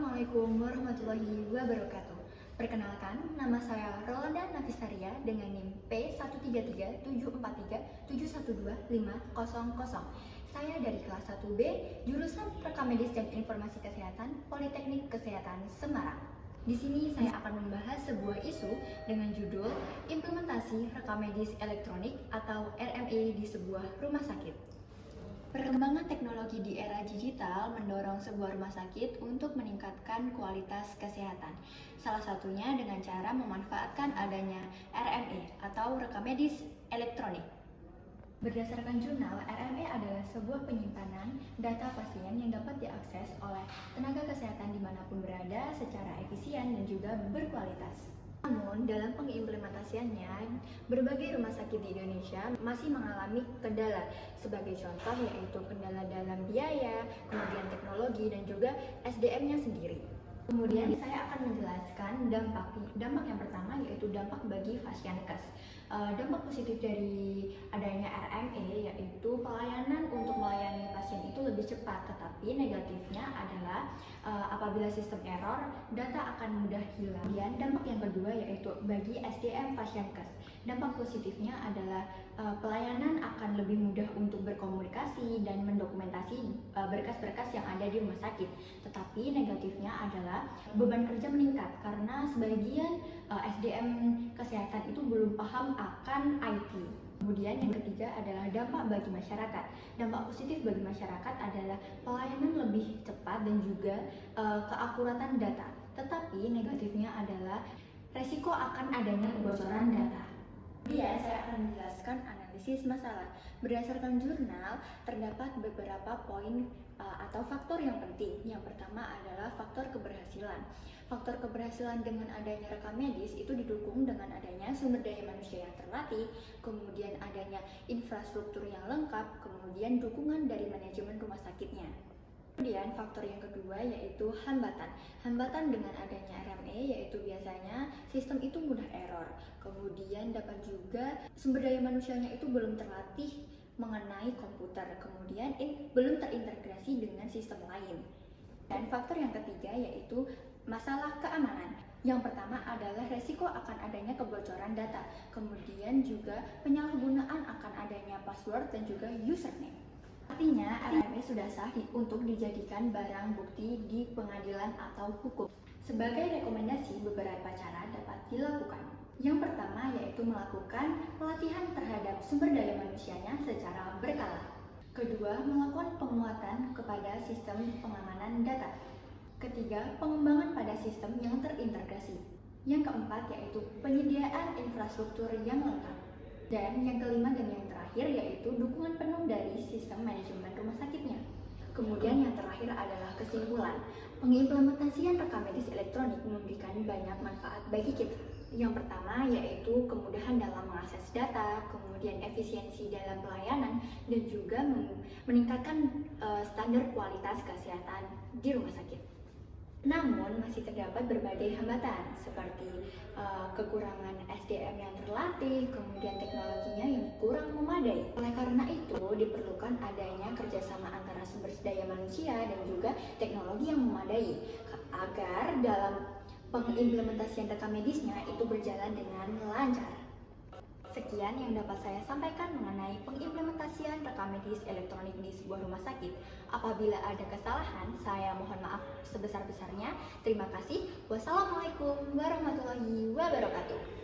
Assalamualaikum warahmatullahi wabarakatuh. Perkenalkan, nama saya Rolanda Nafisaria dengan NIM P133743712500. Saya dari kelas 1B, jurusan Rekam Medis dan Informasi Kesehatan, Politeknik Kesehatan Semarang. Di sini saya akan membahas sebuah isu dengan judul Implementasi Rekam Medis Elektronik atau RME di sebuah rumah sakit. Perkembangan teknologi di era digital mendorong sebuah rumah sakit untuk meningkatkan kualitas kesehatan. Salah satunya dengan cara memanfaatkan adanya RME atau rekam medis elektronik. Berdasarkan jurnal, RME adalah sebuah penyimpanan data pasien yang dapat diakses oleh tenaga kesehatan dimanapun berada secara efisien dan juga berkualitas. Namun, dalam pengimplementasiannya, berbagai rumah sakit di Indonesia masih mengalami kendala. Sebagai contoh yaitu kendala dalam biaya, kemudian teknologi, dan juga SDM-nya sendiri. Kemudian saya akan menjelaskan dampak yang pertama yaitu dampak bagi Fasiankes. Dampak positif dari adanya RME yaitu pelayanan untuk melayani pasien itu lebih cepat, tetapi negatifnya adalah apabila sistem error, data akan mudah hilang. Dan dampak yang kedua yaitu bagi SDM Fasiankes. Dampak positifnya adalah pelayanan akan lebih mudah untuk berkomunikasi dan mendokumentasi berkas-berkas yang ada di rumah sakit. Tetapi negatifnya adalah beban kerja meningkat karena sebagian SDM kesehatan itu belum paham akan IT. Kemudian yang ketiga adalah dampak bagi masyarakat. Dampak positif bagi masyarakat adalah pelayanan lebih cepat dan juga keakuratan data. Tetapi negatifnya adalah resiko akan adanya kebocoran data. Kemudian saya akan menjelaskan analisis masalah. Berdasarkan jurnal, terdapat beberapa poin atau faktor yang penting. Yang pertama adalah faktor keberhasilan. Faktor keberhasilan dengan adanya rekam medis itu didukung dengan adanya sumber daya manusia yang terlatih, kemudian adanya infrastruktur yang lengkap, kemudian dukungan dari manajemen rumah sakitnya. Kemudian faktor yang kedua yaitu hambatan. Hambatan dengan adanya RME yaitu biasanya sistem itu mudah error. Kemudian dapat juga sumber daya manusianya itu belum terlatih mengenai komputer. Kemudian belum terintegrasi dengan sistem lain. Dan faktor yang ketiga yaitu masalah keamanan. Yang pertama adalah resiko akan adanya kebocoran data. Kemudian juga penyalahgunaan akan adanya password dan juga username. Artinya, RME sudah sah untuk dijadikan barang bukti di pengadilan atau hukum. Sebagai rekomendasi, beberapa cara dapat dilakukan. Yang pertama yaitu melakukan pelatihan terhadap sumber daya manusianya secara berkala. Kedua, melakukan penguatan kepada sistem pengamanan data. Ketiga, pengembangan pada sistem yang terintegrasi. Yang keempat yaitu penyediaan infrastruktur yang lengkap. Dan yang kelima dan yang terakhir yaitu dukungan penuh dari sistem manajemen rumah sakitnya. Kemudian yang terakhir adalah kesimpulan. Pengimplementasian rekam medis elektronik memberikan banyak manfaat bagi kita. Yang pertama yaitu kemudahan dalam mengakses data, kemudian efisiensi dalam pelayanan, dan juga meningkatkan standar kualitas kesehatan di rumah sakit. Namun masih terdapat berbagai hambatan seperti kekurangan SDM yang terlatih, kemudian teknologinya yang kurang memadai. Oleh karena itu diperlukan adanya kerjasama antara sumber daya manusia dan juga teknologi yang memadai agar dalam pengimplementasian rekam medisnya itu berjalan dengan lancar. Sekian yang dapat saya sampaikan mengenai pengimplementasian rekam medis elektronik di sebuah rumah sakit. Apabila ada kesalahan, saya mohon maaf sebesar-besarnya. Terima kasih. Wassalamualaikum warahmatullahi wabarakatuh.